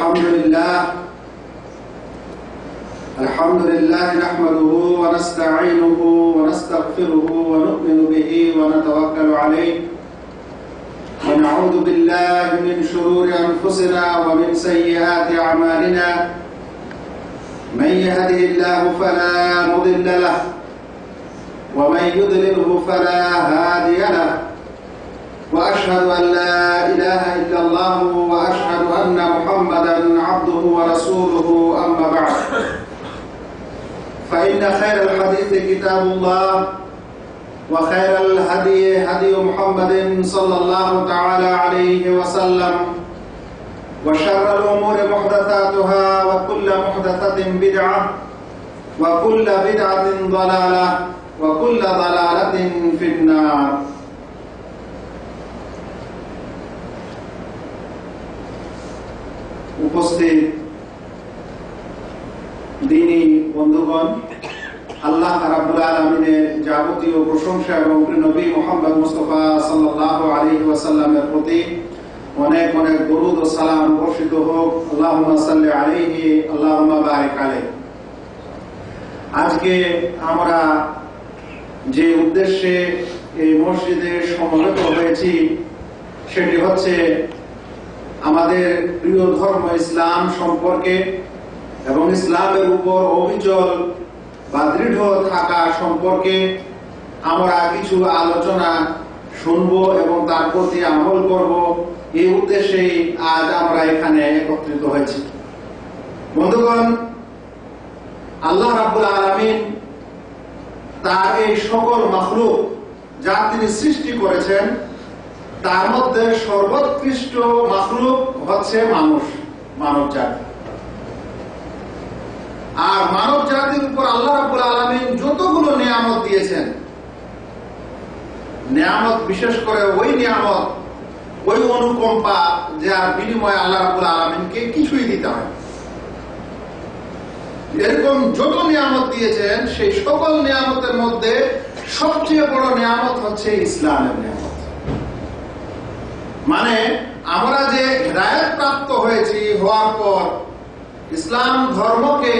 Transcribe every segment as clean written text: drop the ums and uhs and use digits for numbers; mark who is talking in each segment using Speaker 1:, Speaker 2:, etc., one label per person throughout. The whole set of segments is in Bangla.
Speaker 1: الحمد لله نحمده ونستعينه ونستغفره ونؤمن به ونتوكل عليه ونعوذ بالله من شرور أنفسنا ومن سيئات أعمالنا من يهده الله فلا مضل له ومن يضلله فلا هادي له وأشهد أن لا إله إلا الله وأشهد أن محمدا عبده ورسوله أما بعد فإن خير الحديث كتاب الله وخير الهدي هدي محمد صلى الله تعالى عليه وسلم وشر الأمور محدثاتها وكل محدثة بدعة وكل بدعة ضلالة وكل ضلالة في النار উপস্থিত দিনী বন্ধুগণ, আল্লাহ রাব্বুল আলামিনের যাবতীয় প্রশংসা এবং নবী মুহাম্মদ মুস্তাফা সাল্লাল্লাহু আলাইহি ওয়াসাল্লামের প্রতি অনেক অনেক দরুদ ও সালাম বর্ষিত হোক। আল্লাহুম্মা সাল্লি আলাইহি আল্লাহুম্মা বারিক আলাইহি। আজকে আমরা যে উদ্দেশ্যে এই মসজিদে সমবেত হয়েছি সেটি হচ্ছে আমাদের প্রিয় ধর্ম ইসলাম সম্পর্কে এবং ইসলামের উপর অবিচল বা দৃঢ় থাকা সম্পর্কে আমরা কিছু আলোচনা শুনবো এবং তার প্রতি আমল করব। এই উদ্দেশ্যেই আজ আমরা এখানে একত্রিত হয়েছি। বন্ধুগণ, আল্লাহ রাব্বুল আলামিন তার এই সকল মাখলুক যা তিনি সৃষ্টি করেছেন তার মধ্যে সর্বোৎকৃষ্ট মাখলুক হচ্ছে মানুষ, মানব জাতি। আর মানব জাতির উপর আল্লাহ রাব্বুল আলামিন যতগুলো নিয়ামত দিয়েছেন, নিয়ামত বিশেষ করে ওই নিয়ামত, ওই অনুকম্পা যার বিনিময়ে আল্লাহ রাব্বুল আলামিনকে কিছুই দিতে হয়। এরকম যত নিয়ামত দিয়েছেন সেই সকল নিয়ামতের মধ্যে সবচেয়ে বড় নিয়ামত হচ্ছে ইসলামের নিয়ামত। মানে আমরা যে হিদায়াত প্রাপ্ত হয়েছি, হওয়ার পর ইসলাম ধর্মকে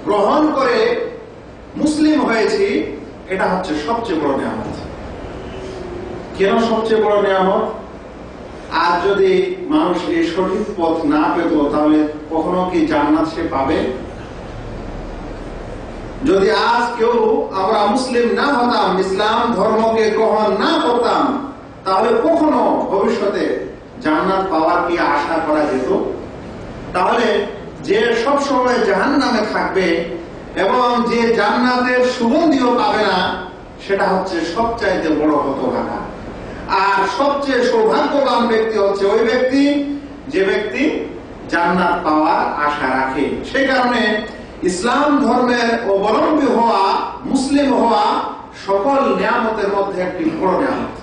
Speaker 1: গ্রহণ করে মুসলিম হয়েছি, এটা হচ্ছে সবচেয়ে বড় নিয়ামত। কেন সবচেয়ে বড় নিয়ামত? আর যদি মানুষ এই সঠিক পথ না পেত তাহলে কখনো কি জান্নাত সে পাবে? যদি আজ কেউ আমরা মুসলিম না হতাম, ইসলাম ধর্মকে গ্রহণ না করতাম, তাহলে কখনো ভবিষ্যতে জান্নাত পাওয়ার কি আশা করা যেত? তাহলে যে সব সময় জাহান্নামে থাকবে এবং যে জান্নাতের সুগন্ধিও পাবে না, সেটা হচ্ছে সবচাইতে বড় হতভাগা। আর সবচেয়ে সৌভাগ্যবান ব্যক্তি হচ্ছে ওই ব্যক্তি যে ব্যক্তি জান্নাত পাওয়ার আশা রাখে। সেই কারণে ইসলাম ধর্মের অবলম্বী হওয়া, মুসলিম হওয়া সকল নিয়ামতের মধ্যে একটি বড় নিয়ামত।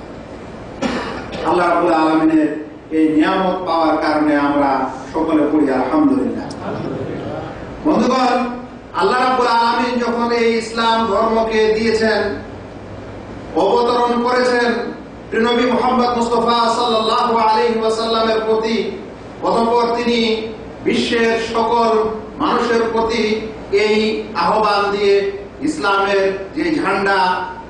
Speaker 1: আল্লাহ রাব্বুল আলামিনের এই নিয়ামত পাওয়ার কারণে আমরা সকলে পড়ি আলহামদুলিল্লাহ। বন্ধুগণ, আল্লাহ রাব্বুল আলামিন যখন এই ইসলাম ধর্মকে দিয়েছেন, অবতরণ করেছেন নবী মুহাম্মদ মুস্তাফা সাল্লাল্লাহু আলাইহি ওয়াসাল্লামের প্রতি, অতঃপর তিনি বিশ্বের সকল মানুষের প্রতি এই আহ্বান দিয়ে ইসলামের যে ঝান্ডা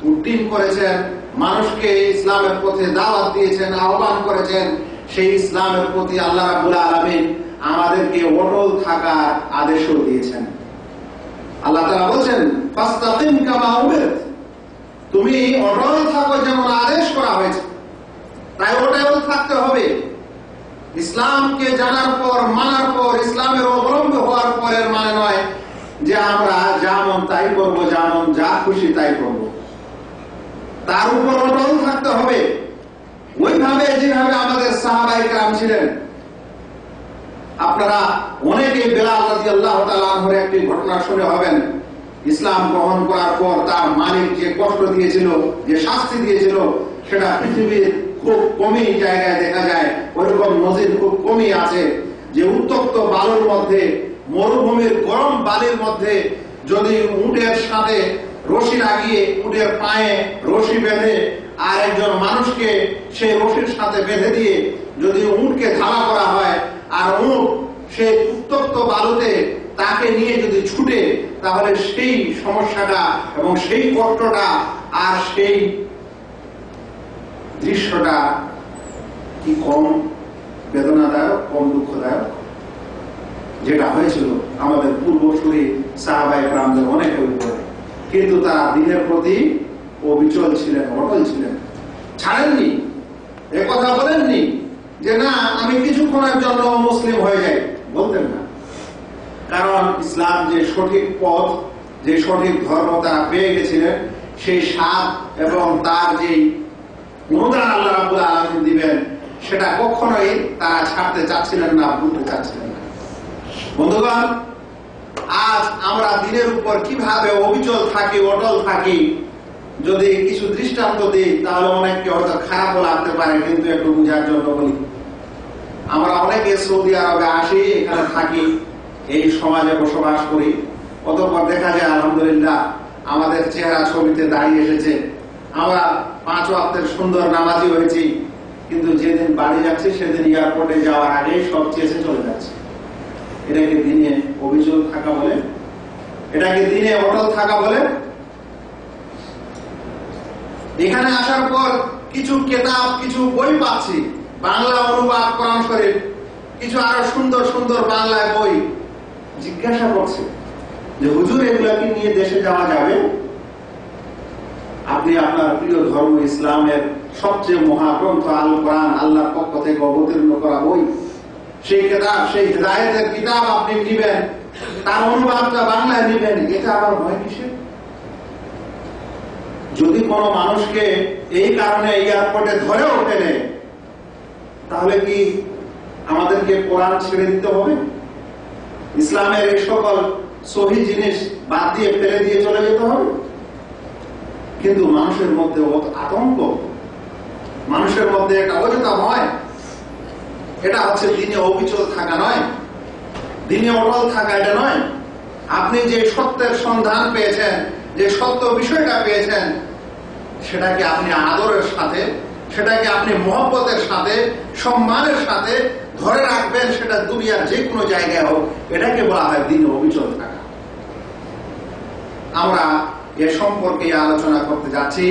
Speaker 1: উড্ডীন করেছেন, মানুষকে ইসলামের পথে দাওয়াত দিয়েছেন, আহ্বান করেছেন। সেই ইসলামের প্রতি আল্লাহ রাব্বুল আলামিন আমাদেরকে অটল থাকার আদেশও দিয়েছেন। আল্লাহ তাআলা বলেন, ফাস্তাকিম কামা উমিরত, তুমি অটল থাকো যেমন আদেশ করা হয়েছে, তাই অটল থাকতে হবে। ইসলামকে জানার পর, মানার পর, ইসলামের অবলম্বী হওয়ার পরের মানে নয় যে আমরা যেমন তাই করবো, যেমন যা খুশি তাই করবো। তার উপর অটল থাকতে হবে, ওইভাবে যেভাবে আমাদের সাহাবায়ে কেরাম ছিলেন। আপনারা অনেকে বেলাল রাদিয়াল্লাহু তাআলা আনহুর একটি ঘটনা শুনে হবেন। ইসলাম গ্রহণ করার পর তার মালিক যে কষ্ট দিয়েছিল, যে শাস্তি দিয়েছিল, সেটা পৃথিবীর খুব কমই জায়গায় দেখা যায়। ওইরকম নজির খুব কমই আছে যে উত্তপ্ত বালুর মধ্যে, মরুভূমির গরম বালির মধ্যে যদি উটের সাথে রশি লাগিয়ে, উটের পায়ে রশি বেঁধে আর একজন মানুষকে সেই রশির সাথে বেঁধে দিয়ে যদি উটকে ধাওয়া করা হয় আর আর উট সেই উত্তপ্ত বালুতে তাকে নিয়ে যদি ছুটে, তাহলে সেই সমস্যাটা এবং সেই কষ্টটা আর সেই দৃশ্যটা কি কম বেদনাদায়ক, কম দুঃখদায়ক? যেটা হয়েছিল আমাদের পূর্বসূরি সাহাবায়ে কেরামদের অনেকের উপরে। কিন্তু তারা দ্বীনের প্রতি অবিচল ছিলেন, অটল ছিলেন, ছাড়েননি, একথা বলেননি যে না আমি কিছুক্ষণের জন্য মুসলিম হয়ে যাই, বলতেন না। কারণ ইসলাম যে সঠিক পথ, যে সঠিক ধর্ম তারা পেয়ে গেছিলেন, সেই স্বাদ এবং তার যে অনুদান আল্লাহ রাব্বুল আলামিন দিবেন, সেটা কখনোই তারা ছাড়তে চাচ্ছিলেন না, ভুলতে চাচ্ছিলেন না। বন্ধুগণ, আজ আমরা দ্বীনের উপর কিভাবে অবিচল থাকি, অটল থাকি, যদি কিছু দৃষ্টান্ত দিই তাহলে অনেককে হয়তো খারাপ লাগতে পারে, কিন্তু একটু বুঝার জন্য বলি। আমরা অনেকে সৌদি আরবে আসি, এখানে থাকি, এই সমাজে বসবাস করি, অতঃপর দেখা যায় আলহামদুলিল্লাহ আমাদের চেহারা ছবিতে দাঁড়িয়ে এসেছে, আমরা 5 ওয়াক্তের সুন্দর নামাজি হয়েছি, কিন্তু যেদিন বাড়ি যাচ্ছি সেদিন এয়ারপোর্টে যাওয়ার আগেই সব চেয়েছে চলে যাচ্ছে। এটাকে দিনে অভিযোগ থাকা বলে? এটাকে দিনে অটল থাকা বলে? এখানে আসার পর কিছু কিতাব, কিছু বই পাচ্ছি, বাংলা অনুবাদ কোরআন শরীফ, কিছু আরো সুন্দর সুন্দর বাংলায় বই। জিজ্ঞাসা করছে যে হুজুর এগুলা কি নিয়ে দেশে যাওয়া যাবে? আপনি আপনার প্রিয় ধর্ম ইসলামের সবচেয়ে মহাগ্রন্থ আল কোরআন, আল্লাহর পক্ষ থেকে অবতীর্ণ করা বই, সেই কিতাব, সেই হিদায়াতের কিতাব আপনি নিবেন, তার অনুবাদটা বাংলায় নিবেন, এটা আবার ভয় কিসের? যদি কোন মানুষকে এই কারণে এয়ারপোর্টে ধরেও ফেলে, তাহলে কি আমাদেরকে কোরআন ছেড়ে দিতে হবে? ইসলামের এই সকল সহি জিনিস বাদ দিয়ে ফেলে দিয়ে চলে যেতে হবে? কিন্তু মানুষের মধ্যে আতঙ্ক, মানুষের মধ্যে একটা অযথা ভয়, এটা হচ্ছে দিনে অবিচল থাকা নয়, দিনে অটল থাকা এটা নয়। আপনি যে সত্যের সন্ধান পেয়েছেন, যে সত্য বিষয়টা পেয়েছেন, সেটাকে আপনি আদরের সাথে, সেটাকে আপনি মহব্বতের সাথে, সম্মানের সাথে ধরে রাখবেন, সেটা দুনিয়ার যে কোনো জায়গায় হোক, এটাকে বলা হয় দিনে অবিচল থাকা। আমরা এ সম্পর্কে আলোচনা করতে যাচ্ছি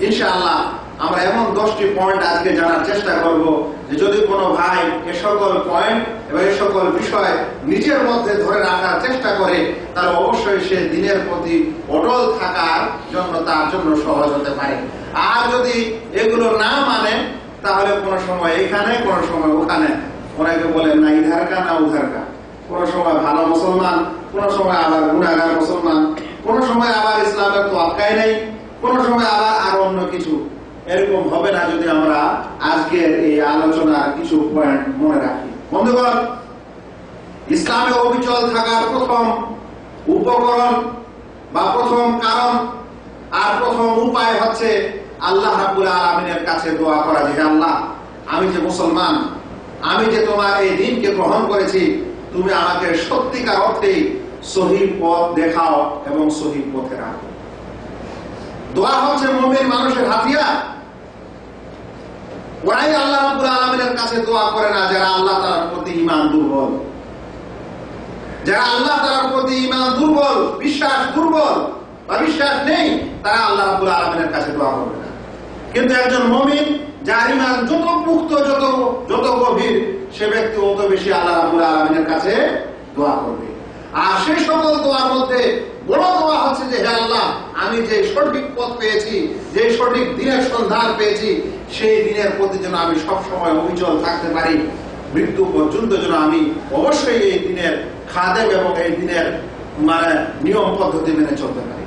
Speaker 1: ইনশাআল্লাহ। আমরা এমন 10টি পয়েন্ট আজকে জানার চেষ্টা করব, যে যদি কোনো ভাই এ সকল পয়েন্ট এবং এ সকল বিষয় নিজের মধ্যে ধরে রাখার চেষ্টা করে, তাহলে অবশ্যই সে দিনের প্রতি অটল থাকার জন্য তার জন্য সহজ হতে পারে। আর যদি এগুলো না মানে, তাহলে কোনো সময় এখানে, কোনো সময় ওখানে, অনেকে বলেন না ইধার কা না উধার কা, কোনো সময় ভালো মুসলমান, কোনো সময় আবার গুনাহগার মুসলমান, কোনো সময় আবার ইসলামের তো আটকায় নেই, কোনো সময় আবার আরো অন্য কিছু। এরকম হবে না যদি আমরা আজকের এই আলোচনার কিছু পয়েন্ট মনে রাখি। বন্ধুগণ, ইসলামে অবিচল থাকার প্রথম উপকরণ বা প্রথম কারণ আর প্রথম উপায় হচ্ছে আল্লাহ রাব্বুল আলামিনের কাছে দোয়া করা, যে আল্লাহ, আমি যে মুসলমান, আমি যে তোমার এই দ্বীনকে গ্রহণ করেছি, তুমি আমাকে সত্যিকার অর্থে সহিহ পথ দেখাও এবং সহিহ পথে রাখো। দোয়া হচ্ছে মুমিন মানুষের হাতিয়ার। ওরাই আল্লাহ রাব্বুল আলামিনের কাছে দোয়া করে না যারা আল্লাহ তাআলার প্রতি ঈমান দুর্বল, যারা আল্লাহ তাআলার প্রতি ঈমান দুর্বল, বিশ্বাস দুর্বল বা বিশ্বাস নেই, তারা আল্লাহ রাব্বুল আলামিনের কাছে দোয়া করবে না। কিন্তু একজন মুমিন যার ঈমান যত পুক্ত, যত গভীর, সে ব্যক্তি তত বেশি আল্লাহ রাব্বুল আলামিনের কাছে দোয়া করবে। আর সেই সকল দোয়ার মধ্যে বড় দোয়া হচ্ছে যে হে আল্লাহ, আমি যে সঠিক পথ পেয়েছি, যে সঠিক দিনের সন্ধান পেয়েছি, সেই দিনের প্রতি যেন আমি সবসময় অবিচল থাকতে পারি, মৃত্যু পর্যন্ত যেন আমি অবশ্যই এই দিনের খাদেম এবং এই দিনের নিয়ম পদ্ধতি মেনে চলতে পারি।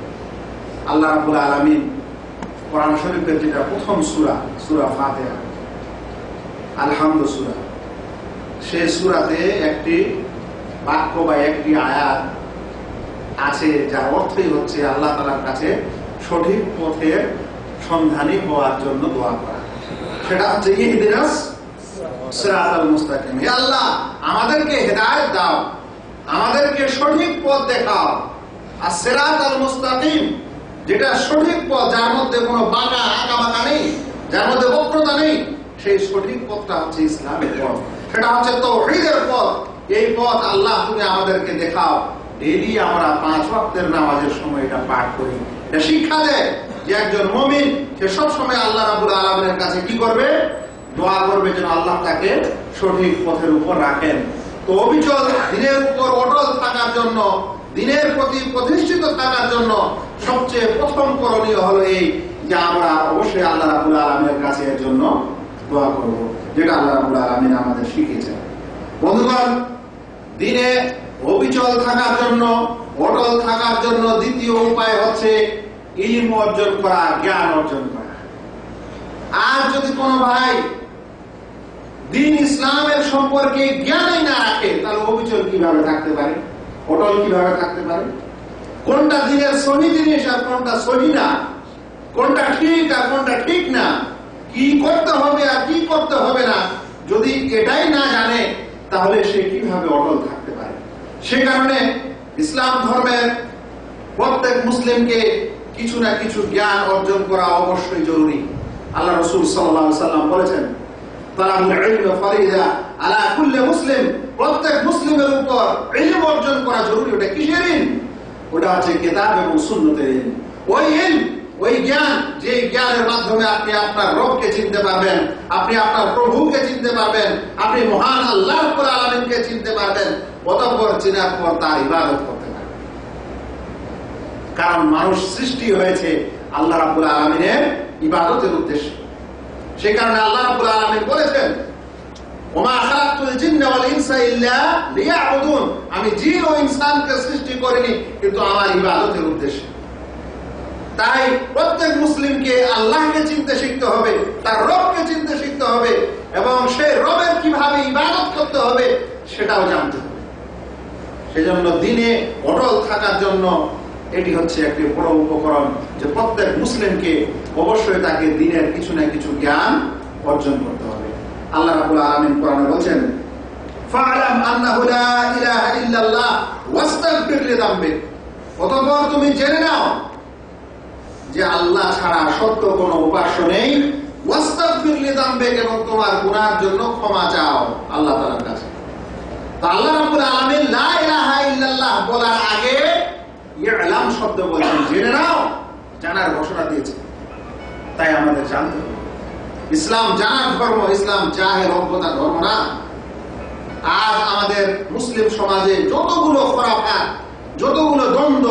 Speaker 1: আল্লাহ রাব্বুল আলামিন কোরআন শরীফের যেটা প্রথম সূরা, সূরা ফাতিহা, আলহামদু সূরা, সেই সূরাতে একটি বাক্য বা একটি আয়াত আছে, যার অর্থই হচ্ছে আল্লাহ তাআলার কাছে সঠিক পথের সন্ধানী হওয়ার জন্য দোয়া করা। সেটা হচ্ছে ইহদিনাস সিরাতাল মুস্তাকিম, হে আল্লাহ আমাদেরকে হেদায়েত দাও, আমাদেরকে সঠিক পথ দেখাও। আর সিরাতাল মুস্তাকিম, যেটা সঠিক পথ, যার মধ্যে কোনো বাঁকা আঁকা বাঁকা নেই, যার মধ্যে বক্রতা নেই, সেই সঠিক পথটা হচ্ছে ইসলামের পথ। সেটা হচ্ছে তাওহীদের পথ। এই পথ আল্লাহ তুমি আমাদেরকে দেখাও। ডেইলি আমরা 5 ওয়াক্তের নামাজের সময় এটা পাঠ করি। এটা শিক্ষা দেয় যে একজন মুমিন সে সব সময় আল্লাহ রাব্বুল আলামিনের কাছে কি করবে? দোয়া করবে যেন আল্লাহ তাকে সঠিক পথের উপর রাখেন। তো অবিচল দিনের উপর অটল থাকার জন্য, দিনের প্রতি প্রতিষ্ঠিত থাকার জন্য সবচেয়ে প্রথম করণীয় হলো এই যে আমরা অবশ্যই আল্লাহ রাব্বুল আলামিনের কাছে এর জন্য দোয়া করব, যেটা আল্লাহ রাব্বুল আলামিন আমাদের শিখিয়েছেন। বন্ধুগণ, দিনে অবিচল থাকার জন্য, অটল থাকার জন্য দ্বিতীয় উপায় হচ্ছে ইলম অর্জন করা, জ্ঞান অর্জন করা। আর যদি কোনো ভাই দিন ইসলামের সম্পর্কে জ্ঞানই না রাখে, তাহলে অবিচল কিভাবে থাকতে পারে, অটল কিভাবে থাকতে পারে? কোনটা দিনের সহি জিনিস আর কোনটা সহি না, কোনটা ঠিক আর কোনটা ঠিক না, কি করতে হবে আর কি করতে হবে না, যদি এটাই না জানে তাহলে সে কিভাবে অটল থাকতে পারে? সে কারণে ইসলাম ধর্মের প্রত্যেক মুসলিমকে কিছু না কিছু জ্ঞান অর্জন করা অবশ্যই জরুরি। আল্লাহ রাসূল সাল্লাল্লাহু আলাইহি ওয়াসাল্লাম বলেছেন, তালাবুল ইলম ফারিদা আলা কুল্লি মুসলিম, প্রত্যেক মুসলিমের উপর ইলম অর্জন করা জরুরি। ওটা কিসের ইলম? ওটা হচ্ছে কিতাব এবং সুন্নতের ইলম। ওই ইলম, ওই জ্ঞান, যে জ্ঞানের মাধ্যমে আপনি আপনার রবকে চিনতে পারবেন, আপনি আপনার প্রভুকে চিনতে পারবেন, আপনি মহান আল্লাহ রাব্বুল আলামিনকে চিনতে পারবেন, অতঃপর চিনার পর তার ইবাদত করতে পারবেন। কারণ মানুষ সৃষ্টি হয়েছে আল্লাহ রাব্বুল আলামিনের ইবাদতের উদ্দেশ্যে। সে কারণে আল্লাহ রাব্বুল আলামিন বলেছেন, ওমা খালাকতুল জিন্না ওয়াল ইনসা ইল্লা লিয়াবুদুন, আমি জিন ও ইনসানকে সৃষ্টি করিনি কিন্তু আমার ইবাদতের উদ্দেশ্যে। তাই প্রত্যেক মুসলিমকে আল্লাহকে চিনতে শিখতে হবে, তার রবকে চিনতে শিখতে হবে, এবং সেই রবের কিভাবে ইবাদত করতে হবে সেটাও জানতে হবে। সেজন্য দিনে অটল থাকার জন্য এটি হচ্ছে একটি বড় উপকরণ, যে প্রত্যেক মুসলিমকে অবশ্যই তাকে দিনের কিছু না কিছু জ্ঞান অর্জন করতে হবে। আল্লাহ রাব্বুল আলামিন কোরআনে বলেন, ফা'লাম আন্নাহু লা ইলাহা ইল্লাল্লাহ ওয়াস্তাগফির লিযামবিক, অতঃপর তুমি জেনে নাও যে আল্লাহ ছাড়া সত্য কোনো উপাস্য নেই, ওয়াস্তাগফির লিযামবিক, এবং তোমার গুনাহের জন্য ক্ষমা চাও আল্লাহ তাআলার কাছে। তো আল্লাহ রাব্বুল আলামিন লা ইলাহা ইল্লাল্লাহ বলার আগে ইলাম শব্দ বলেছেন, জেনে নাও, জানার ঘোষণা দিয়েছেন। তাই আমাদের জানতে হবে ইসলাম জানার ধর্ম, ইসলাম জাহের অজ্ঞতার ধর্ম না। আজ আমাদের মুসলিম সমাজে যতগুলো খোরাফাত, যতগুলো দ্বন্দ্ব,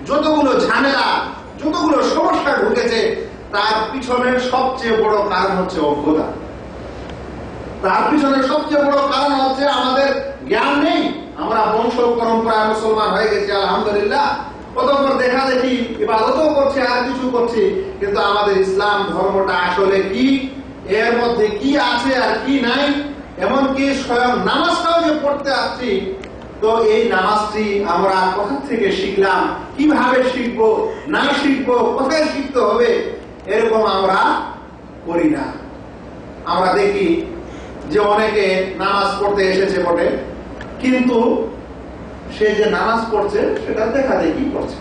Speaker 1: যতগুলো ঝামেলা, যতগুলো সমস্যা ঢুকেছে, তার পিছনের সবচেয়ে বড় কারণ হচ্ছে অজ্ঞতা। তার পিছনে সবচেয়ে বড় কারণ হচ্ছে আমাদের জ্ঞান নেই। আমরা বংশ পরম্পরায় মুসলমান হয়ে গেছি আলহামদুলিল্লাহ, অতঃপর দেখা দেখি ইবাদতও করছে আর কিছু করছি, কিন্তু আমাদের ইসলাম ধর্মটা আসলে কি, এর মধ্যে কি আছে আর কি নাই, এমনকি স্বয়ং নামাজটাও যে পড়তে আসছি, তো এই নামাজটি আমরা কোথা থেকে শিখলাম, কিভাবে শিখবো, না শিখবো, কোথায় শিখতে হবে, এরকম আমরা করি না। আমরা দেখি যে অনেকে নামাজ পড়তে এসেছে বটে, কিন্তু সে যে নামাজ পড়ছে সেটা দেখা দেখি করছে।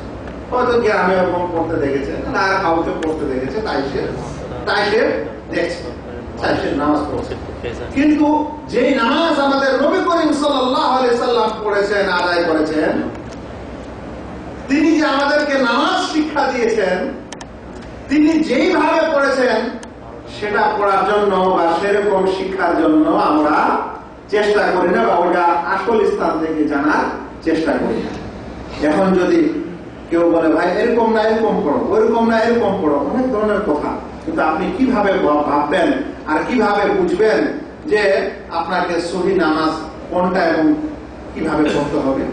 Speaker 1: হয়তো গ্রামে এরকম পড়তে দেখেছে, আর কাউকে পড়তে দেখেছে, তাই সে দেখছে, তাই সে নামাজ পড়ছে। কিন্তু যে নামাজ আমাদের নবী করিম সাল্লাল্লাহু আলাইহি সাল্লাম পড়েছেন, আদায় করেছেন, তিনি যে আমাদেরকে নামাজ শিক্ষা দিয়েছেন, তিনি যেইভাবে পড়েছেন সেটা পড়ার জন্য বা সেরকম শিক্ষার জন্য আমরা চেষ্টা করি না, বা ওটা আসল স্থান থেকে জানার চেষ্টা করি না। এখন যদি কেউ বলে, ভাই এরকম না এরকম পড়ো, ওইরকম না এরকম পড়ো, অনেক ধরনের কথা, কিন্তু আপনি কিভাবে ভাববেন আর কিভাবে বুঝবেন যে আপনাকে সহি নামাজ কোনটা এবং কিভাবে পড়তে হবে?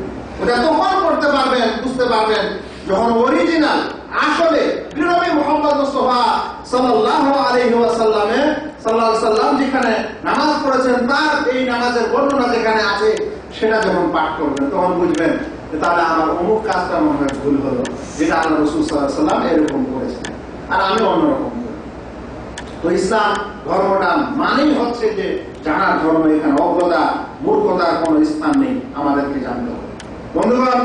Speaker 1: ওটা তখন পড়তে পারবেন, বুঝতে পারবেন যখন অরিজিনাল আসলে নবী মুহাম্মদ মুস্তাফা সাল্লাল্লাহু আলাইহি ওয়াসাল্লাম যেখানে নামাজ পড়েছেন, তার এই নামাজের বর্ণনা যেখানে আছে সেটা যখন পাঠ করবেন, তখন বুঝবেন যে তাহলে আমার অমুক কাজটা মনে হয় ভুল হলো, যেটা আল্লাহ রাসূল সাল্লাল্লাহু আলাইহি ওয়াসাল্লাম এরকম করেছেন আর আমি অন্যরকম করি। তো ইসলাম ধর্মটা মানেই হচ্ছে যে জানার ধর্ম, এখানে অজ্ঞতা, মূর্খতার কোনো স্থান নেই, আমাদেরকে জানতে হবে। বন্ধুগণ,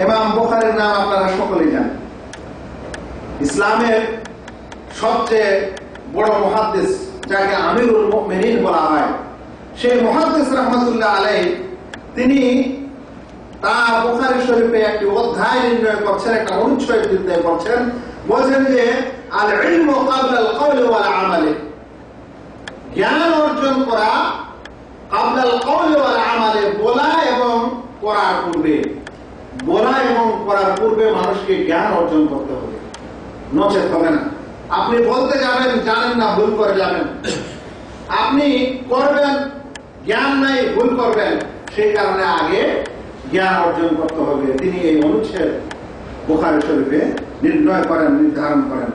Speaker 1: ইমাম বুখারীর নাম আপনারা সকলেই জানেন। ইসলামের সবচেয়ে বড় মুহাদ্দিস যাকে আমিরুল মুমিনিন বলা হয়, সেই মুহাদ্দিস রাহমাতুল্লাহ আলাইহি তিনি তার বুখারী শরীফে একটি অধ্যায় নির্ণয় করছেন, একটা অনুচ্ছেদ নির্ণয় করছেন। বলছেন যে আল ইলমু ক্বাবলা আল কওলি ওয়াল আমালি, জ্ঞান অর্জন করা ক্বাবলা আল কওলি ওয়াল আমালি, বলা এবং করার পূর্বে, বলা এবং করার পূর্বে মানুষকে জ্ঞান অর্জন করতে হবে, নচেত হবে না। আপনি বলতে যাবেন, জানেন না, ভুল করে যাবেন। আপনি করবেন, জ্ঞান নাই, ভুল করবেন। সেই কারণে আগে জ্ঞান অর্জন করতে হবে। তিনি এই অনুচ্ছেদ বুখারী শরীফে নির্ণয় করেন, নির্ধারণ করেন।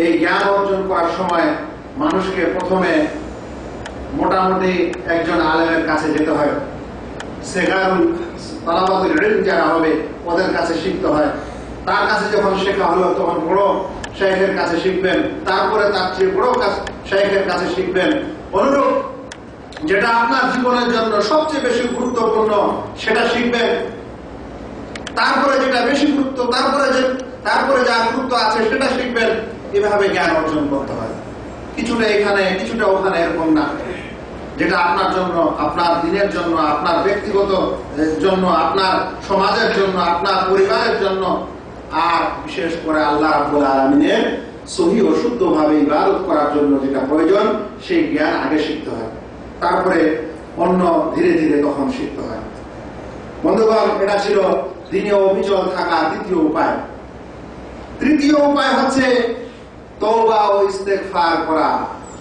Speaker 1: এই জ্ঞান অর্জন করার সময় মানুষকে প্রথমে মোটামুটি একজন আলেমের কাছে যেতে হয়। সেগারুল তালাবাতুল ইলম যারা হবে ওদের কাছে শিখতে হয়। তার কাছে যখন শেখা হলো তখন বড় শাইখের কাছে শিখবেন, তারপরে তার চেয়ে বড় শাইখের কাছে শিখবেন। অনুরূপ যেটা আপনার জীবনের জন্য সবচেয়ে বেশি গুরুত্বপূর্ণ সেটা শিখবেন, তারপরে যেটা বেশি গুরুত্ব, তারপরে যা গুরুত্ব আছে সেটা শিখবেন। এভাবে জ্ঞান অর্জন করতে হয়। কিছুটা এখানে, কিছুটা ওখানে, এরকম না। যেটা আপনার জন্য, আপনার দিনের জন্য, আপনার ব্যক্তিগত জন্য, আপনার সমাজের জন্য, আপনার পরিবারের জন্য, আর বিশেষ করে আল্লাহ রাব্বুল আলামিনের সহি ও শুদ্ধভাবে ইবাদত করার জন্য যেটা প্রয়োজন সেই জ্ঞান আগে শিখতে হয়, তারপরে অন্য ধীরে ধীরে তখন শিখতে হয়। বন্ধুগণ, এটা ছিল দ্বীনে অবিচল থাকা দ্বিতীয় উপায়। তৃতীয় উপায় হচ্ছে তওবা ও ইস্তেগফার করা।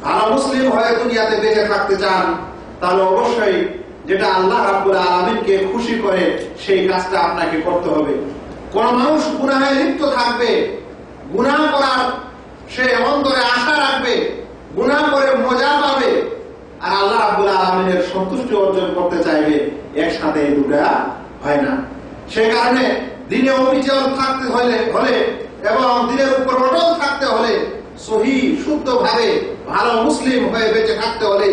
Speaker 1: ভালো মুসলিম হয়ে দুনিয়াতে বেঁচে থাকতে চান তাহলে অবশ্যই যেটা আল্লাহ রাব্বুল আলামিনকে খুশি করে সেই কাজটা আপনাকে করতে হবে। কোন মানুষ গুনাহে লিপ্ত থাকবে, গুনাহ করার সে অন্তরে আশা রাখবে, গুনাহ করে মজা পাবে, আর আল্লাহ রাব্বুল আলামিনের সন্তুষ্টি অর্জন করতে চাইবে, একসাথে এই দুটা হয় না। সেই কারণে দ্বীনে অবিচল থাকতে হলে এবং দ্বীনের উপর অটল থাকতে হলে, সহি শুদ্ধভাবে ভালো মুসলিম হয়ে বেঁচে থাকতে হলে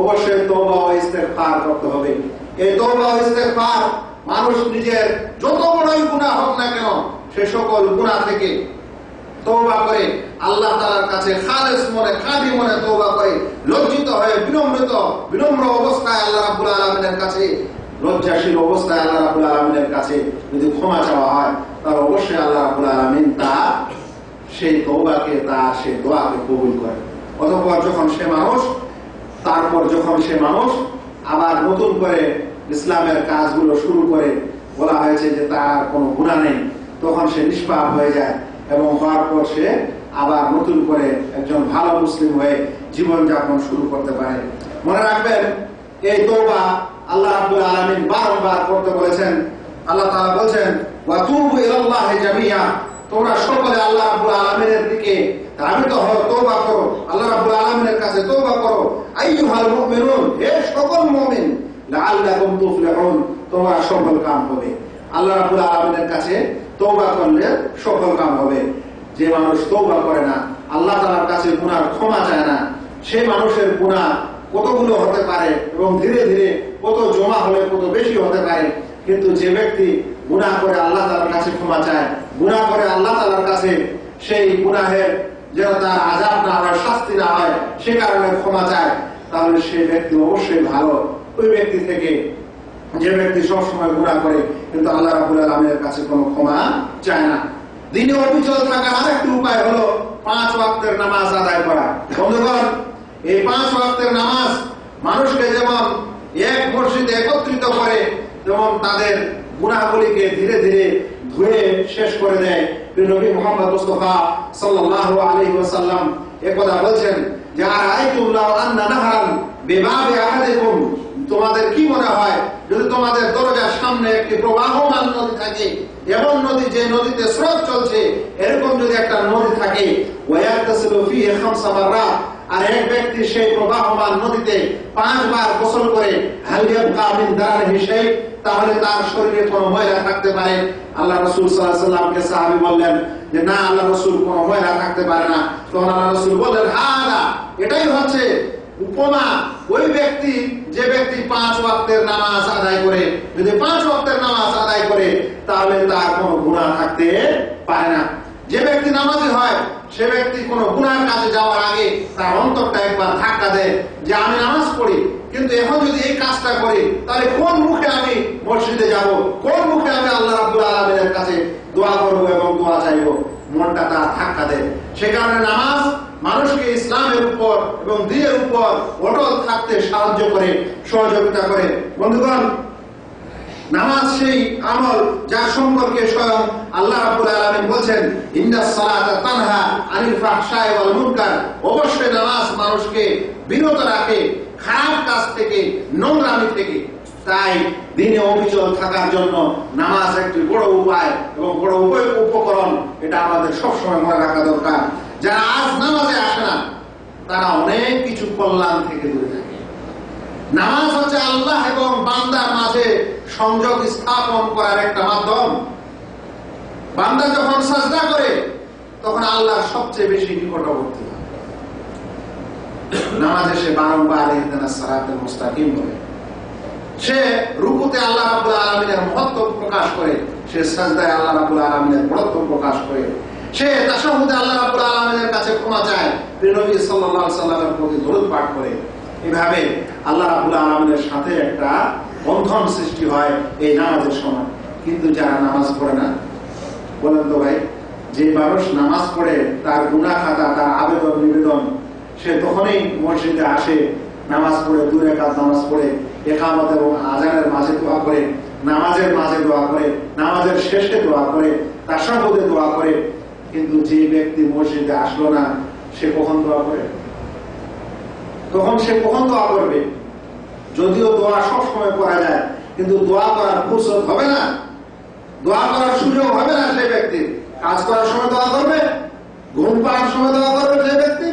Speaker 1: অবশ্যই তওবা ও ইস্তেগফার করতে হবে। এই তওবা ও ইস্তেগফার মানুষ নিজের যত বড়ই গুনাহ হোক না কেন সে সকল গুনাহ থেকে তওবা করে আল্লাহ তাআলার কাছে খালেস মনে, খাঁটি মনে তওবা করে, লজ্জিত হয়ে বিনম্র অবস্থায় আল্লাহ রাব্বুল আলামিনের কাছে, লজ্জাশীল অবস্থায় আল্লাহ রাব্বুল আলামিনের কাছে যদি ক্ষমা চাওয়া হয় তাহলে অবশ্যই আল্লাহ রাব্বুল আলামিন তার সেই তওবাকে, তার সেই দোয়াকে কবুল করে। অতঃপর যখন সে মানুষ আবার নতুন করে ইসলামের কাজগুলো শুরু করে, বলা হয়েছে যে তার কোনো গুনাহ নেই, তখন সে নিষ্পাপ হয়ে যায় এবং হওয়ার পর সে আবার নতুন করে একজন ভালো মুসলিম হয়ে জীবনযাপন শুরু করতে পারে। মনে রাখবেন, এই তওবা আল্লাহ রাব্বুল আলামিন বারবার করতে বলেছেন। আল্লাহ তাআলা বলেছেন, ওয়া তুবু ইলাল্লাহি জামিআ, তোমরা সকলে আল্লাহ রাব্বুল আলামিনের দিকে ধাবিত হও, তওবা করো, আল্লাহ রাব্বুল আলামিনের কাছে তওবা করো। আইয়ুহাল মুমিনুন, হে সকল মুমিন, লাআল্লাকুম তুফলিহুন, তোমরা সফল কাম হবে। আল্লাহ রাব্বুল আলামিনের কাছে তওবা করলে সফল কাম হবে। যে মানুষ তওবা করে না, আল্লাহ তাআলার কাছে গুনাহর ক্ষমা চায় না, সেই মানুষের গুনাহ কতগুলো হতে পারে এবং ধীরে ধীরে কত জমা হলে কত বেশি হতে পারে। কিন্তু যে ব্যক্তি গুনাহ করে আল্লাহ তাআলার কাছে ক্ষমা চায়, গুনাহ করে আল্লাহ তাআলার কাছে সেই গুনাহের যেন তার আযাব না হয়, শাস্তি না হয়, সে কারণে ক্ষমা চায়, তাহলে সেই ব্যক্তি অবশ্যই ভালো। ওই ব্যক্তি থেকে যে ব্যক্তি সবসময় গুনাহ করে কিন্তু আল্লাহ রাব্বুল আলামিনের কাছে কোনো ক্ষমা চায় না। দ্বীনে অবিচল থাকার আরেকটি উপায় হলো 5 ওয়াক্তের নামাজ আদায় করা। বন্ধুগণ, এই 5 ওয়াক্তের নামাজ মানুষকে যেমন এক মসজিদে একত্রিত করে, যেমন তাদের গুনাহগুলিকে ধীরে ধীরে ধুয়ে শেষ করে দেয়। নবী মুহাম্মদ মুস্তাফা সাল্লাল্লাহু আলাইহি ওয়াসাল্লাম একদা বলেছেন যে আরাইতুম লাউ আন্না নাহরান বিবাবি আহাদিকুম, তোমাদের কি মনে হয় যদি তোমাদের দরজার সামনে একটি প্রবাহমান নদী থাকে, এমন নদী যে নদীতে স্রোত চলছে, এরকম যদি একটা নদী থাকে, ওয়ায়াতাসিলু ফিহি 5 মাররাত, আর এক ব্যক্তি সেই প্রবাহমান নদীতে 5 বার গোসল করে, হাল ইয়াবকা মিন দারিহি শাই, তাহলে তার শরীরে কোনো ময়লা থাকতে পারে? আল্লাহ রাসূল সাল্লাল্লাহু আলাইহি ওয়াসাল্লামকে সাহাবী বললেন যে না, আল্লাহ রাসূল কোনো ময়লা থাকতে পারে না। তখন আল্লাহ রাসূল বললেন, হাদা, এটাই হচ্ছে উপমা ওই ব্যক্তি যে ব্যক্তি 5 ওয়াক্তের নামাজ আদায় করে। যদি 5 ওয়াক্তের নামাজ আদায় করে তাহলে তার কোনো গুনাহ থাকতে পারে না। যে ব্যক্তি নামাজি হয় সে ব্যক্তি কোনো গুনার কাছে যাওয়ার আগে তার অন্তরটা একবার ধাক্কা দেয় যে আমি নামাজ পড়ি, কিন্তু এখন যদি এই কাজটা করি তাহলে কোন মুখে আমি মসজিদে যাব, কোন মুখে আমি আল্লাহ রাব্বুল আলামিনের কাছে দোয়া করব এবং দোয়া চাইব, মনটা তার ধাক্কা দেয়। সে কারণে নামাজ মানুষকে ইসলামের উপর এবং দ্বীনের উপর অটল থাকতে সাহায্য করে, সহযোগিতা করে। বন্ধুগণ, নামাজ সেই আমল যার সম্পর্কে স্বয়ং আল্লাহ রাব্বুল আলামিন বলেন, ইন্নাস সালাতা তানহা আনিল ফাহশাই ওয়াল মুনকার। অবশ্যই নামাজ মানুষকে বিরত রাখে খারাপ কাজ থেকে, নোংরামি থেকে। তাই দিনে অবিচল থাকার জন্য নামাজ একটি বড় উপায় এবং বড় উপকরণ, এটা আমাদের সবসময় মনে রাখা দরকার। যারা আজ নামাজে আসে না তারা অনেক কিছু কল্যাণ থেকে দূরে থাকে। নামাজ হচ্ছে আল্লাহ এবং বান্দার মাঝে সংযোগ স্থাপন করার একটা মাধ্যম। বান্দা যখন সাজদা করে তখন আল্লাহ সবচেয়ে বেশি নিকটবর্তী হয়। নামাজে সে বারংবার ইহদিনাস সিরাতাল মুস্তাকিম বলে, সে রুকুতে আল্লাহ রাব্বুল আলামিনের মহত্ব প্রকাশ করে, সে সাজদায় আল্লাহ রাব্বুল আলামিনের বড়ত্ব প্রকাশ করে, সে তাশাহুদে আল্লাহ রাব্বুল আলামিনের কাছে ক্ষমা চায়, নবী সাল্লাল্লাহু আলাইহি সাল্লামের প্রতি দরুদ পাঠ করে। এভাবে আল্লাহ রাব্বুল আলামিনের সাথে একটা বন্ধন সৃষ্টি হয় এই নামাজের সময়। কিন্তু যারা নামাজ পড়ে না, বলেন তো ভাই, যে মানুষ নামাজ পড়ে তার গুনাহ খাতা, তার আবেদন নিবেদন, সে তখনই মসজিদে আসে, নামাজ পড়ে, 2 রাকাত নামাজ পড়ে, ইকামত এবং আযানের মাঝে দোয়া করে, নামাজের মাঝে দোয়া করে, নামাজের শেষে দোয়া করে, তাশাহুদে দোয়া করে। কিন্তু যে ব্যক্তি মসজিদে আসলো না, সে কখন দোয়া করে? তখন সে কখন দোয়া করবে? যদিও দোয়া সব সময় করা যায়, কিন্তু দোয়া করার ফুরসত হবে না, দোয়া করার সুযোগ হবে না সেই ব্যক্তি। কাজ করার সময় দোয়া করবে, ঘুম পাড়ার সময় দোয়া করবে সেই ব্যক্তি,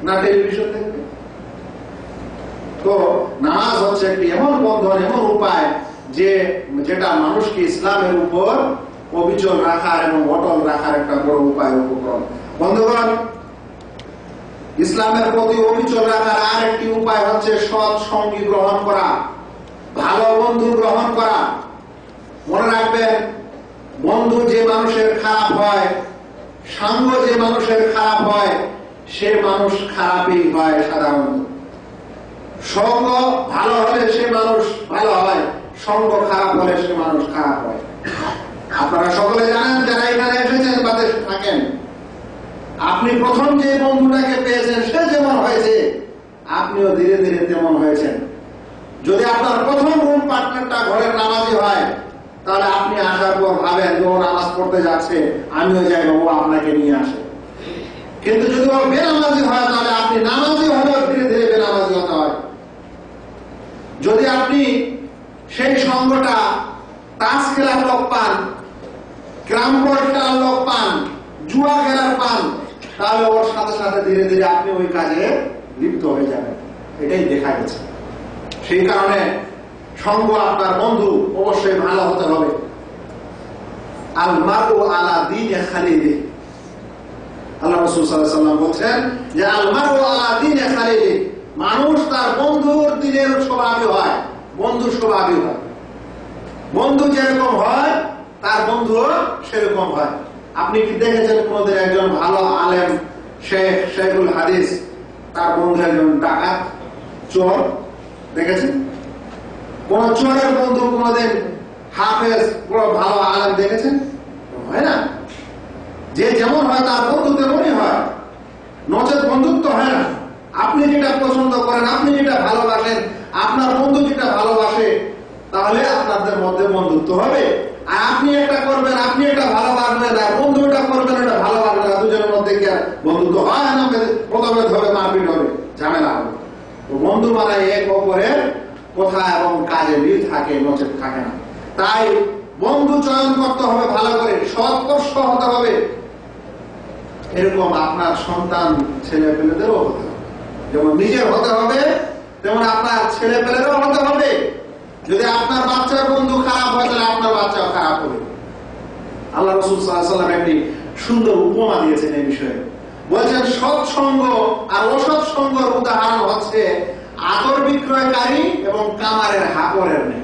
Speaker 1: না টেলিভিশন দেখবে। তো নামাজ হচ্ছে একটি এমন বন্ধন, এমন উপায় যেটা মানুষকে ইসলামের উপর অবিচল রাখার এবং অটল রাখার একটা বড় উপায়, উপকরণ। বন্ধুগণ, ইসলামের প্রতি অবিচল রাখার আর একটি উপায় হচ্ছে সৎ সঙ্গী গ্রহণ করা, ভালো বন্ধু গ্রহণ করা। মনে রাখবেন, বন্ধু যে মানুষের খারাপ হয়, সঙ্গ যে মানুষের খারাপ হয়, সে মানুষ খারাপই হয় সাধারণত। সঙ্গ ভালো হলে সে মানুষ ভালো হয়, সঙ্গ খারাপ হলে সে মানুষ খারাপ হয়। আপনারা সকলে জানেন, যারা এখানে এসেছেন বা দেশে থাকেন, আপনি প্রথম যে বন্ধুটাকে পেয়েছেন সে যেমন হয়েছে, আপনিও ধীরে ধীরে তেমন হয়েছেন। যদি আপনার প্রথম রুম পার্টনারটা ঘরের নামাজি হয়, তাহলে আপনি আসার পর ভাবেন যে ও নামাজ পড়তে যাচ্ছে, আমিও যাই, ও আপনাকে নিয়ে আসে। কিন্তু যদি ও বেনামাজি হয়, তাহলে আপনি নামাজি হলেও ধীরে ধীরে বেনামাজি হতে হয়। যদি আপনি সেই সঙ্গটা তাস খেলার লোক পান, ক্যারাম বোর্ড খেলার লোক পান, জুয়া খেলার পান, তাহলে ওর সাথে সাথে ধীরে ধীরে আপনি ওই কাজে লিপ্ত হয়ে যাবেন। এটাই দেখা গেছে। সেই কারণে সঙ্গ, আপনার বন্ধু অবশ্যই ভালো হতে হবে। আল মারউ আলা দীনি খালিলি, আল্লাহ রাসূল সাল্লাল্লাহু আলাইহি ওয়াসাল্লাম বলেন যে আল মারউ আলা দীনি খালিলি, মানুষ তার বন্ধুর দিনের স্বভাবই হয়, বন্ধুর স্বভাবই হয়। বন্ধু যেরকম হয় তার বন্ধুও সেরকম হয়। আপনি কি দেখেছেন কোনদিন একজন ভালো আলেম, শেখুল হাদিস, তার বন্ধু একজন ডাকাত, চোর? দেখেছেন? কোন চোরের বন্ধু কোনদিন হাফেজ, বড় ভালো আলেম দেখেছেন? হয় না। যে যেমন হয় তার বন্ধু তেমনই হয়, নচেত বন্ধুত্ব হয় না। আপনি যেটা পছন্দ করেন, আপনি যেটা ভালোবাসেন, আপনার বন্ধু যেটা ভালোবাসে, তাহলে আপনাদের মধ্যে বন্ধুত্ব হবে। আর আপনি একটা করবেন, আপনি এটা ভালোবাসবেন, আর বন্ধু এটা করবেন, এটা ভালোবাসবেন না, দুজনের মধ্যে কি আর বন্ধুত্ব হয় না? প্রথমে ধরে মারপিট হবে, ঝামেলা হবে। বন্ধু মানে এক অপরের কথা এবং কাজে মিল থাকে, নচেত থাকে না। তাই বন্ধু চয়ন করতে হবে ভালো করে, সৎপর্শ হতে হবে। এরকম আপনার সন্তান, ছেলে পেলেদেরও হতে হবে। যেমন নিজের হতে হবে, তেমন আপনার ছেলে পেলেদেরও হতে হবে। যদি আপনার বাচ্চার বন্ধু খারাপ হয়, তাহলে আপনার বাচ্চাও খারাপ হবে। আল্লাহ রাসূল সাল্লাল্লাহু আলাইহি ওয়াসাল্লাম একটি সুন্দর উপমা দিয়েছেন এই বিষয়ে। বলছেন, সৎসঙ্গ আর অসৎ সঙ্গের উদাহরণ হচ্ছে আতর বিক্রয়কারী এবং কামারের হাকরের নেই।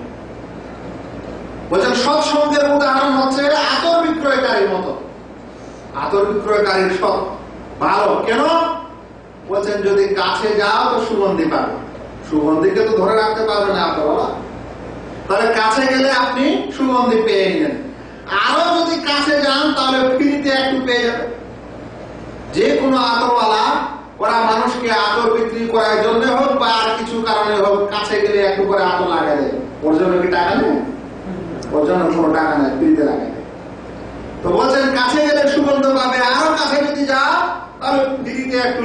Speaker 1: বলছেন, সৎসঙ্গের উদাহরণ হচ্ছে আতর বিক্রয়কারীর মতো। আতর বিক্রয়কারীর সব ভালো। কেন বলছেন? যদি কাছে যাও তো সুগন্ধি পাবে। সুগন্ধিকে তো ধরে রাখতে পারবে না আতরওয়ালা, তাহলে কাছে গেলে আপনি সুগন্ধি পেয়ে নিলেন। আরো যদি কাছে যান তাহলে ফ্রিতে একটু পেয়ে যাবে। যে কোনো আতরওয়ালা ওরা মানুষকে আতর বিক্রি করার জন্য হোক বা আর কিছু কারণে হোক কাছে গেলে একটু করে আতর লাগাই দেয়। ওর জন্য কি টাকা নেই? ওর জন্য কোনো টাকা নেই, ফ্রিতে লাগাই দেয়। তো বলছেন কাছে গেলে সুগন্ধ পাবে, আরো কাছে যদি যাও তাহলে ফ্রিতে একটু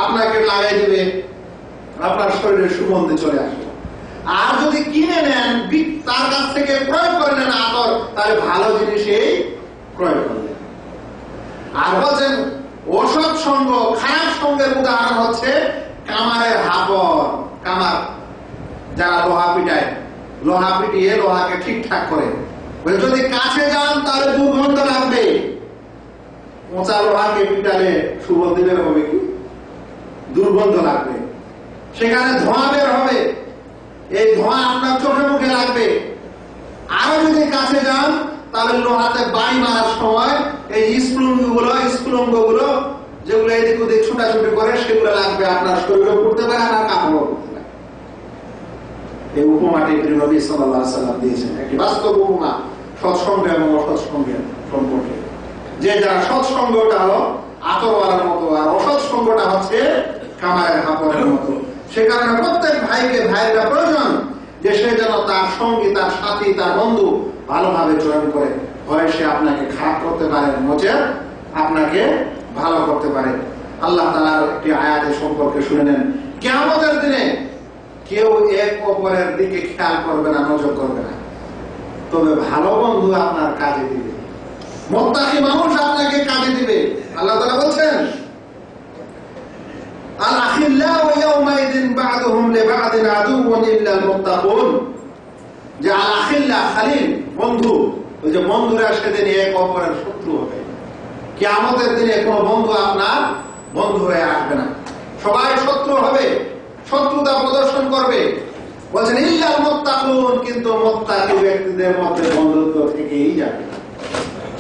Speaker 1: আপনাকে লাগাই দিবে, আপনার শরীরে সুগন্ধি চলে আসবে। আর যদি কিনে নেন, তার কাছ থেকে ক্রয় করে নেন আতর, তাহলে ভালো জিনিসই ক্রয় করলেন। আর বলছেন অসৎ সঙ্গ, খারাপ সঙ্গের উদাহরণ হচ্ছে কামারের হাপড়। কামার যারা লোহা পিটায়, লোহা পিটিয়ে লোহাকে ঠিকঠাক করে, যদি কাছে যান তাহলে দুর্গন্ধ লাগবে। পচা লোহাকে পিটালে সুগন্ধি বের হবে কি? দুর্গন্ধ লাগবে, সেখানে ধোঁয়া বের হবে। এই ধোঁয়া আপনার চোখে মুখে লাগবে। আরো যদি কাছে যান তাহলে লোহাতে বাড়ি মারার সময় এই স্ফুলঙ্গ গুলো যেগুলো এদিক ওদিক ছুটাছুটি করে সেগুলো লাগবে, আপনার শরীরে পড়তে পারে, আপনার কাপড় পড়তে পারে। এই উপমাটি নবী সাল্লাল্লাহু আলাইহি ওয়াসাল্লাম দিয়েছেন, একটি বাস্তব উপমা সৎসঙ্গ এবং অসৎসঙ্গের সম্পর্কে। যে যারা সৎসঙ্গটা হলো আতরওয়ালার মতো, আর অসৎসঙ্গটা হচ্ছে কামারের হাপড়ের মতো। সে কারণে প্রত্যেক ভাইকে ভাইয়েরা প্রয়োজন যে সে যেন তার সঙ্গী, তার সাথী, তার বন্ধু ভালোভাবে চয়ন করে। হয় সে আপনাকে খারাপ করতে পারে, নচেত আপনাকে ভালো করতে পারে। আল্লাহ তাআলার একটি আয়াতের সম্পর্কে শুনে নেন। কিয়ামতের দিনে কেউ এক অপরের দিকে খেয়াল করবে না, নজর করবে না, তবে ভালো বন্ধু আপনার কাজে দিবে, মুত্তাকি মানুষ আপনাকে কাজে দিবে। আল্লাহ তাআলা বলছেন আল আখিল্লাউ ইয়াওমাইদিন বা'দুহুম লিবা'দিন আদুওয়ান ইল্লাল মুত্তাকুন। যে আল আখিল্লা, খালিল বন্ধু, ওই যে বন্ধুরা সেদিন এক অপরের শত্রু হবে। কিয়ামতের দিনে কোনো বন্ধু আপনার বন্ধু হয়ে আসবে না, সবাই শত্রু হবে, শত্রুতা প্রদর্শন করবে। বলছেন ইল্লাল মুত্তাকুন, কিন্তু মুত্তাকি ব্যক্তিদের মধ্যে বন্ধুত্ব থেকেই যাবে।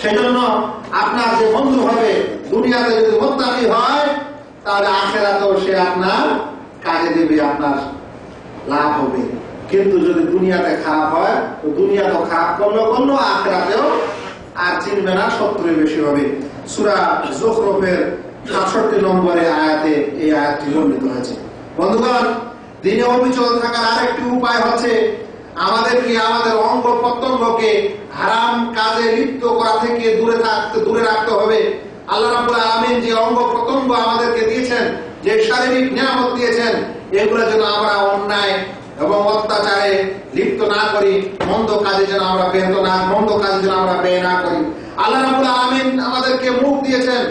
Speaker 1: সেজন্য আপনার যে বন্ধু হবে দুনিয়াতে যদি মুত্তাকি হয় তাহলে আখিরাতেও সে আপনার কাজে দেবে, আপনার লাভ হবে। কিন্তু যদি দুনিয়াতে খারাপ হয় তো দুনিয়া তো খারাপ করলো, আখিরাতেও আর চিনবে না, শত্রুই বেশি হবে। সূরা যুখরুফের ৬৭ নম্বরের আয়াতে এই আয়াতটি বর্ণিত হয়েছে। বন্ধুগণ, দিনে অবিচল থাকার আরেকটি উপায় হচ্ছে আমাদেরকে আমাদের অঙ্গ প্রত্যঙ্গকে হারাম কাজে লিপ্ত করা থেকে দূরে রাখতে হবে। আল্লাহ রাব্বুল আলামিন যে অঙ্গ প্রত্যঙ্গ আমাদেরকে দিয়েছেন, যে শারীরিক নিয়ামত দিয়েছেন, এগুলো যেন আমরা অন্যায় এবং অত্যাচারে লিপ্ত না করি, মন্দ কাজে যেন আমরা ব্যয় না করি। আল্লাহ রাব্বুল আলামিন আমাদেরকে মুখ দিয়েছেন,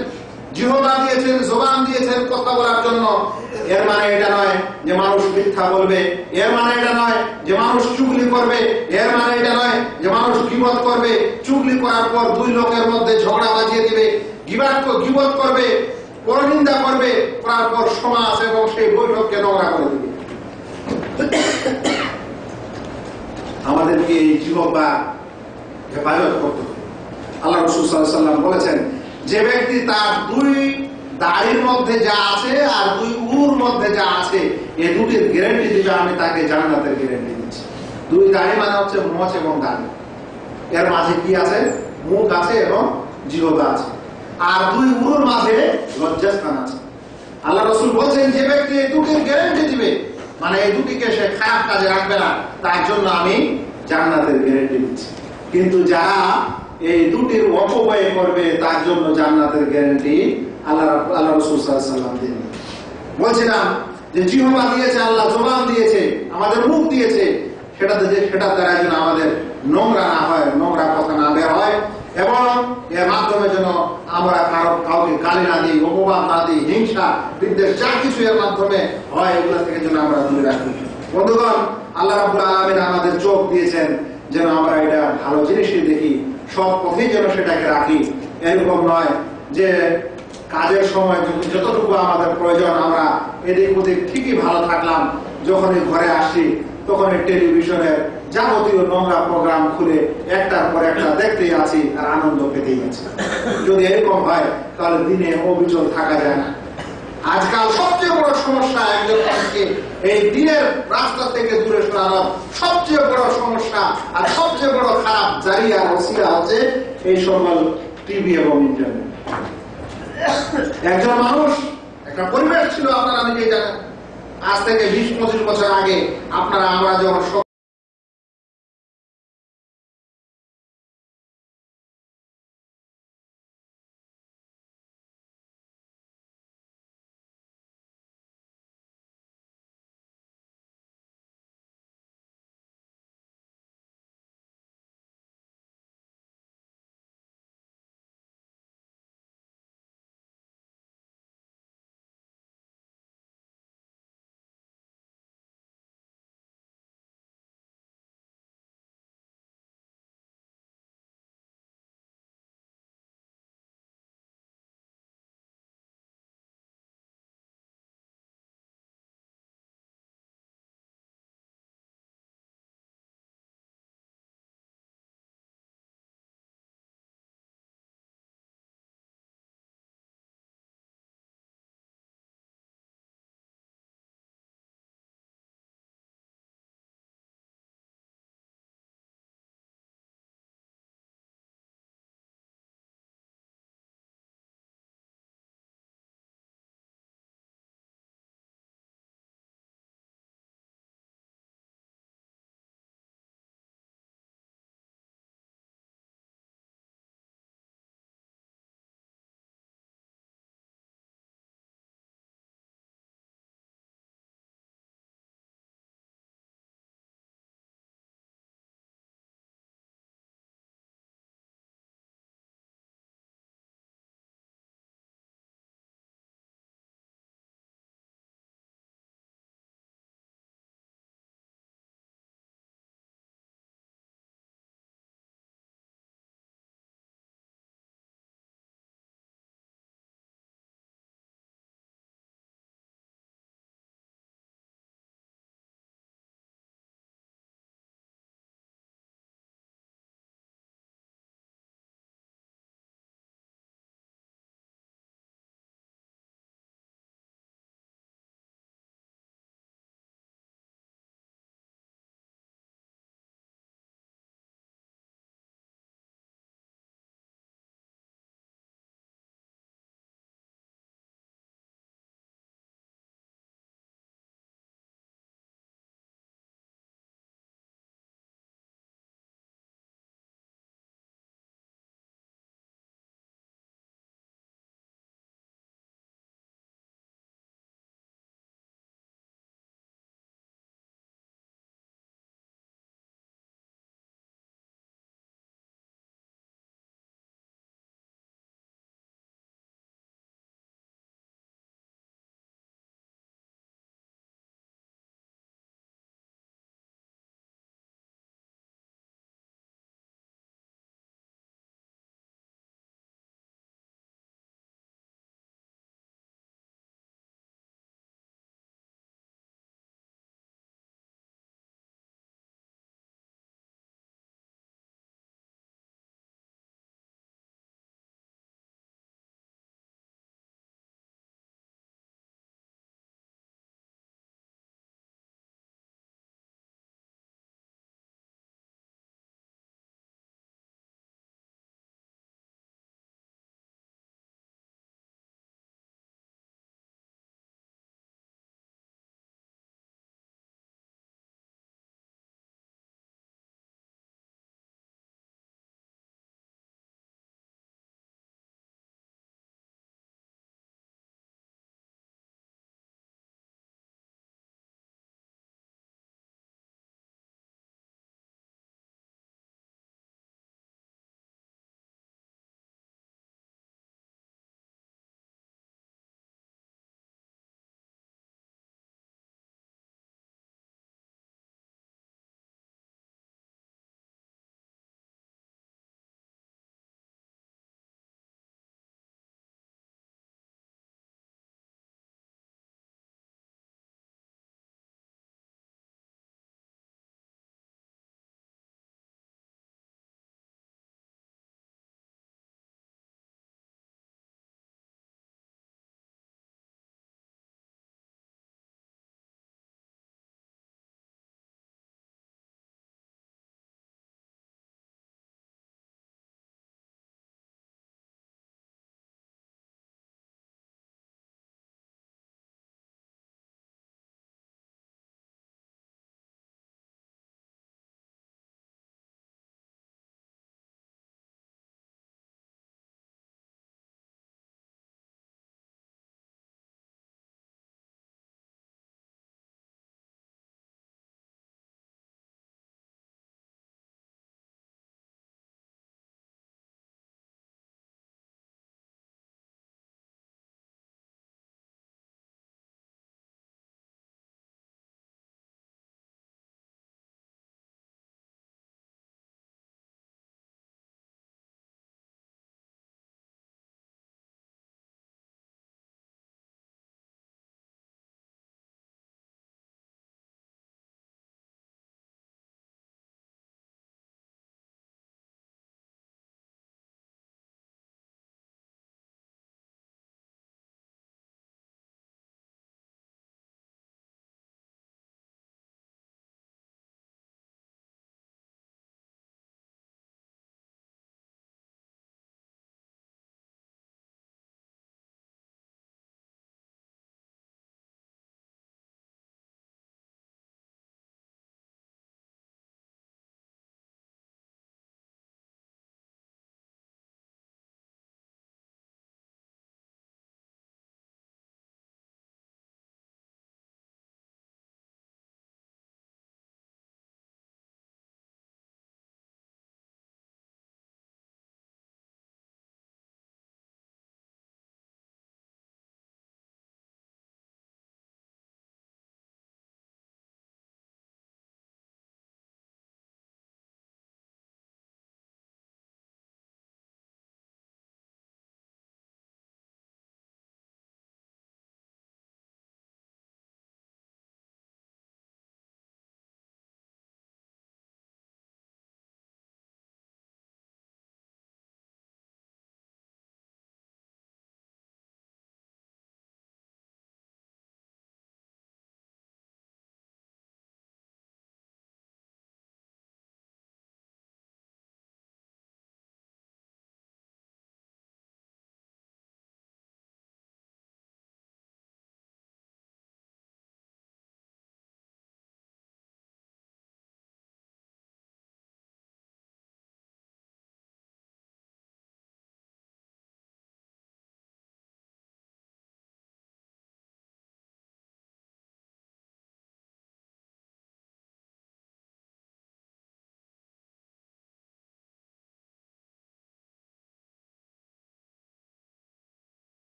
Speaker 1: জিহ্বা দিয়েছেন, জবান দিয়েছেন কথা বলার জন্য। এর মানে এটা নয় যে মানুষ মিথ্যা বলবে, এর মানে এটা নয় যে মানুষ চুগলি করবে, এর মানে এটা নয় যে মানুষ গীবত করবে, চুগলি করার পর দুই লোকের মধ্যে ঝগড়া বাজিয়ে দিবে, গীবত করবে, পরনিন্দা করবে, করার পর সমাজ এবং সেই বৈঠককে নোংরা করে দিবে। আমাদেরকে এই জিহ্বা হেফাজত করতে হবে। আল্লাহ রাসূল সাল্লাল্লাহু আলাইহি ওয়াসাল্লাম বলেছেন, যে ব্যক্তি তার দুই দাড়ির মধ্যে যা আছে আর দুই উরুর মধ্যে যা আছে এই দুটির গ্যারান্টি দিবে, আমি তাকে জান্নাতের গ্যারান্টি দিচ্ছি। দুই দাড়ি মানে হচ্ছে মোচ এবং দাড়ি, এর মাঝে কি আছে? মুখ আছে এবং জিহ্বা আছে। আর দুই উরুর মাঝে লজ্জাস্থান আছে। আল্লাহ রাসূল বলছেন, যে ব্যক্তি এই দুটির গ্যারান্টি দিবে, মানে এই দুটিকে সে খারাপ কাজে রাখবে না, তার জন্য আমি জান্নাতের গ্যারান্টি দিচ্ছি। কিন্তু যারা এই দুটির অপব্যয় করবে তার জন্য জান্নাতের গ্যারান্টি আল্লাহ রাসূল সাল্লাল্লাহু আলাইহি ওয়াসাল্লাম দেন। বলছিলাম যে জিহ্বা দিয়েছে আল্লাহ, জবান দিয়েছে, আমাদের মুখ দিয়েছে, সেটা দ্বারা যেন আমাদের নোংরা না হয়, নোংরা কথা না বের হয়, এবং এর মাধ্যমে যেন আমরা কাউকে গালি না দিই, অপবাদ না দিই, হিংসা বিদ্বেষ যা কিছু এর মাধ্যমে হয় এগুলো থেকে যেন আমরা দূরে রাখি। বন্ধুগণ, আল্লাহ রাব্বুল আলামিন আমাদের চোখ দিয়েছেন যেন আমরা এটা ভালো জিনিসই দেখি, সব পথেই যেন সেটাকে রাখি। এরকম নয় যে কাজের সময় যতটুকু আমাদের প্রয়োজন আমরা এদিক ওদিক ঠিকই ভালো থাকলাম, যখনই ঘরে আসি তখন এই টেলিভিশনের যাবতীয় নোংরা প্রোগ্রাম খুলে একটার পর একটা দেখতেই আছি আর আনন্দ পেতেই আছি। যদি এরকম হয় তাহলে দিনে অবিচল থাকা যায় না। আজকাল সবচেয়ে বড় সমস্যা একজন মানুষকে এই দিনের রাস্তা থেকে দূরে সরানো সবচেয়ে বড় সমস্যা আর সবচেয়ে বড় খারাপ জারিয়া ওসিলা হচ্ছে এই সকল টিভি এবং ইন্টারনেট। একজন মানুষ, একটা পরিবেশ ছিল, আপনারা নিজেই জানেন, আজ থেকে 20-25 বছর আগে আমরা যখন